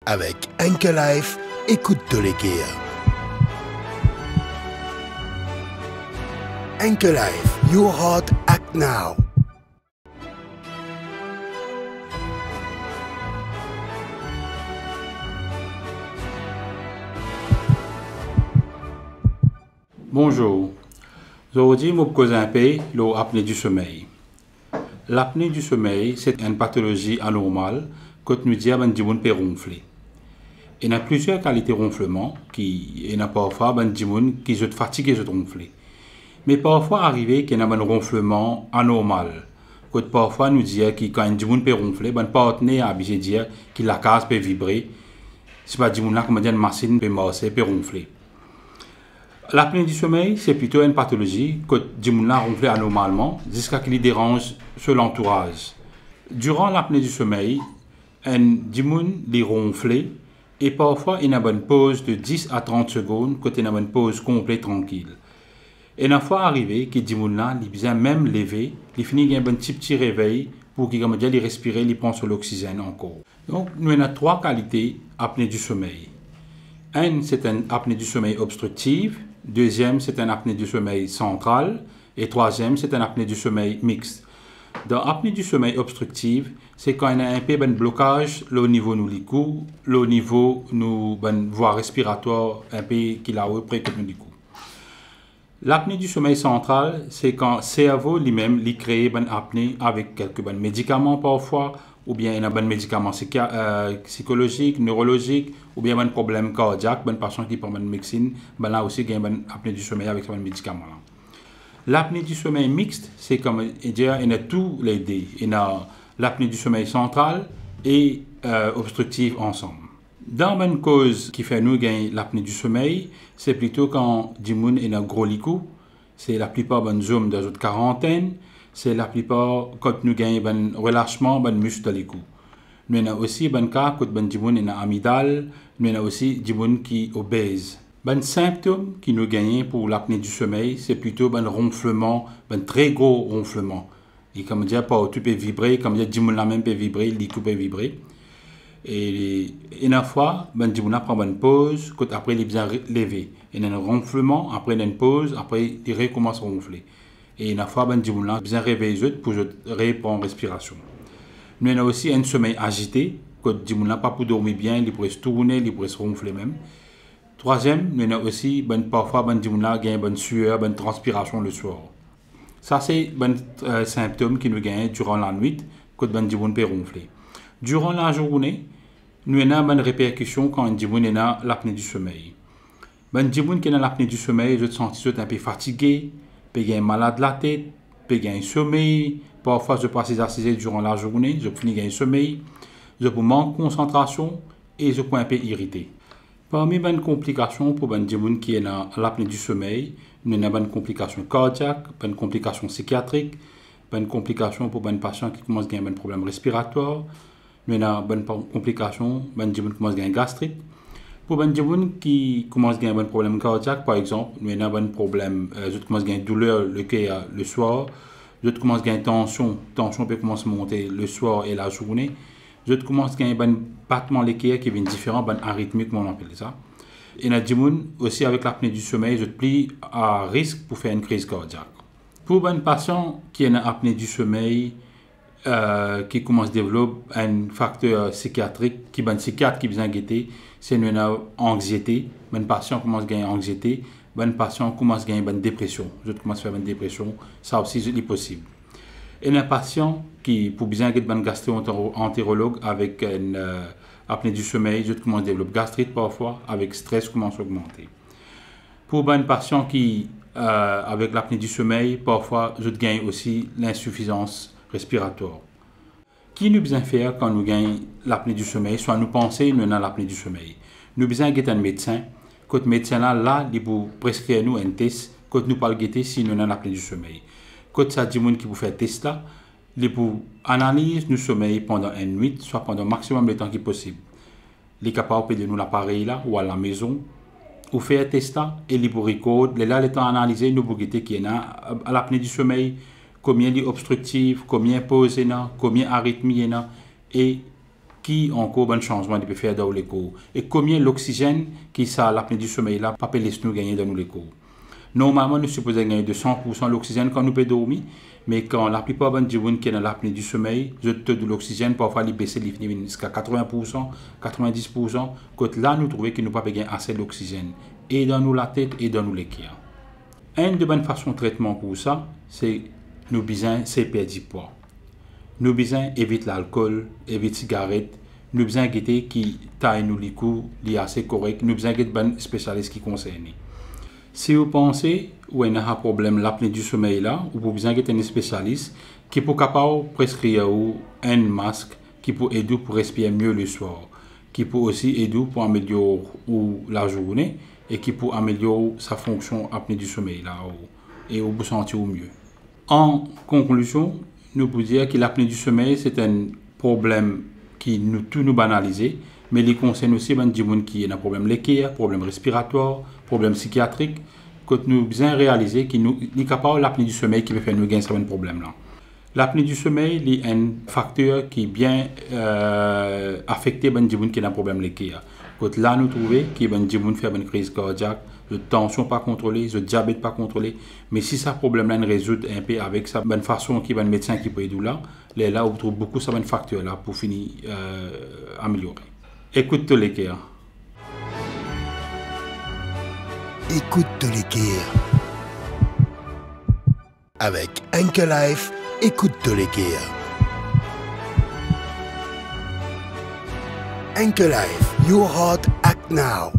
Avec Anchor Life, écoute Tolekia. Anchor Life, your heart act now. Bonjour, aujourd'hui je vais vous causer un peu de l'apnée du sommeil. L'apnée du sommeil, c'est une pathologie anormale que nous disons que nous peut ronfler. Il y a plusieurs qualités de ronflement, il y a parfois des gens qui sont fatigués de ronfler. Mais parfois, arrivé qu'il y a un ronflement anormal. Que parfois, nous disons que quand un gens peut ronfler, un partenaire a habitué de dire que la case peut vibrer. Ce n'est pas des gens qui une machine peut marcher, peut ronfler. L'apnée du sommeil, c'est plutôt une pathologie que les gens ronflent anormalement jusqu'à ce qu'ils dérangent sur l'entourage. Durant l'apnée du sommeil, les gens ronflent et parfois il y a une pause de 10 à 30 secondes quand il y a une pause complète tranquille. Et une fois arrivé que les gens ont même lever, ils finissent un petit réveil pour qu'ils respirent, ils prennent sur l'oxygène encore. Donc, nous avons trois qualités d'apnée du sommeil. Un, c'est une apnée du sommeil obstructive. Deuxième, c'est une apnée du sommeil central. Et troisième, c'est une apnée du sommeil mixte. Dans l'apnée du sommeil obstructive, c'est quand il y a un peu de blocage au niveau de nos cou, au niveau de nos voies respiratoires, un peu qui a près que nous cou. L'apnée du sommeil central, c'est quand le cerveau lui-même crée une apnée avec quelques médicaments parfois, ou bien il y a des médicaments psychologiques, neurologiques, ou bien un problème cardiaque, un patient qui prend une médecine, là aussi il y a une apnée du sommeil avec ce médicament. L'apnée du sommeil mixte, c'est comme dire, il y a tous les deux. Il y a l'apnée du sommeil central et obstructive ensemble. Dans une cause qui fait nous gagner l'apnée du sommeil, c'est plutôt quand des gens ont un gros licou. C'est la plupart des hommes dans notre quarantaine. C'est la plupart quand nous gagnons un relâchement des muscles de l'écou. Nous avons aussi des cas quand des gens ont une amygdale. Nous avons aussi des gens qui sont obèses. Les symptômes qui nous gagnent pour l'apnée du sommeil, c'est plutôt un ronflement, un très gros ronflement. Et comme dire, tout peut vibrer, comme dire, des gens même peut vibrer, l'écou peut vibrer. Et une fois, les gens prennent une pause, après ils sont lever. Il y a un ronflement, après il y a une pause, après ils recommencent à ronfler. Et une fois, les gens sont réveillés pour reprendre la respiration. Nous avons aussi un sommeil agité, quand les gens n'ont pas pour dormir bien, ils pourraient se tourner, ils pourraient se ronfler même. Troisième, nous avons aussi parfois les gens ont une sueur, une transpiration le soir. Ça, c'est un symptôme qui nous gagnent durant la nuit, quand les gens peuvent ronfler. Durant la journée, nous avons une répercussion quand les gens ont l'apnée du sommeil. Les gens qui ont l'apnée du sommeil, je sens un peu fatigués, peuvent être malades de la tête, peuvent avoir un sommeil. Parfois, je passe assisé durant la journée, je finis un sommeil, je manque de concentration et je suis un peu irrité. Parmi les complications pour les gens qui ont l'apnée du sommeil, nous avons des complications cardiaques, des complications psychiatriques, des complications pour les patients qui commencent à avoir des problèmes respiratoires, nous avons des complications pour les gens qui commencent à avoir une gastrite. Pour les gens qui commencent à avoir des problèmes cardiaques, par exemple, nous avons des problèmes, je commence à avoir une douleur le cœur le soir, je commence à avoir une tension peut commencer à monter le soir et la journée. Je commence à avoir un battement de cœur qui est différent, un arythmie, comme on appelle ça. Et il y a des gens aussi avec l'apnée du sommeil, je plie à risque pour faire une crise cardiaque. Pour un patient qui a une apnée du sommeil, qui commence à développer un facteur psychiatrique, qui est un psychiatre qui vient guetter, c'est une anxiété. Un patient commence à gagner anxiété, un patient commence à gagner une dépression. Je commence à faire une dépression, ça aussi c'est possible. Et un patient qui, pour bien être un gastro-entérologue avec une apnée du sommeil, je commence à développer gastrite parfois, avec stress commence à augmenter. Pour un patient qui, avec l'apnée du sommeil, parfois je gagne aussi l'insuffisance respiratoire. Qui nous besoin faire quand nous gagnons l'apnée du sommeil, soit nous pensons que nous avons l'apnée du sommeil. Nous besoin d'être un médecin, quand le médecin là, il peut prescrire nous un test, quand nous parlons de si nous avons l'apnée du sommeil. Quand ça dit qui peut faire test là, il peut analyser nos sommeil pendant une nuit, soit pendant le maximum de temps qui est possible. Il est capable de nous l'appareil là ou à la maison, ou faire test là, et il peut recorder, là, le temps analyser, nous pouvons guetter qui est à l'apnée du sommeil, combien est obstructif, combien pause est là, combien arythmie est là, et qui encore un changement de peut faire dans les cours et combien l'oxygène qui ça l'apnée du sommeil là pas laisse nous gagner dans les cours. Normalement nous supposons gagner de 100% l'oxygène quand nous peut dormir, mais quand la plupart des gens qui ont l'apnée du sommeil, le taux de l'oxygène parfois il baisse jusqu'à 80%, 90%, quand là nous trouvons que nous pas gagner assez d'oxygène et dans nous la tête et dans nous les cœurs. Une de bonnes façons de traitement pour ça, c'est nous besoin c'est perdre du poids. Nous besoin éviter l'alcool, éviter cigarette, nous besoin guetter qui taille nous les coups, li assez correct, nous besoin guetter ben spécialiste qui concerne. Si vous pensez ou avez un problème l'apnée du sommeil là, vous besoin guetter un spécialiste qui peut capable prescrire un masque qui peut aider pour respirer mieux le soir, qui peut aussi aider pour améliorer la journée et qui peut améliorer sa fonction apnée du sommeil là et vous sentir mieux. En conclusion, nous pouvons dire que l'apnée du sommeil c'est un problème qui nous banalise, mais il concerne aussi des gens qui ont un problème l'équerre, problème respiratoire, problème psychiatrique, que nous bien réaliser que nous sommes capables de l'apnée du sommeil qui peut faire nous gagner ce problème là. L'apnée du sommeil est un facteur qui bien affecté les gens qui ont un problème l'équerre. Quand là nous trouvons que les gens qui font une crise cardiaque, la tension pas contrôlée, le diabète pas contrôlé, mais si ce problème-là est résolu un peu avec sa bonne façon qui va un médecin qui peut aider là, on trouve beaucoup de facteurs là pour finir améliorer. Écoute tous les cœurs. Écoute tous les cœurs. Avec Anke Life, écoute tous les cœurs. Anke Life, your heart act now.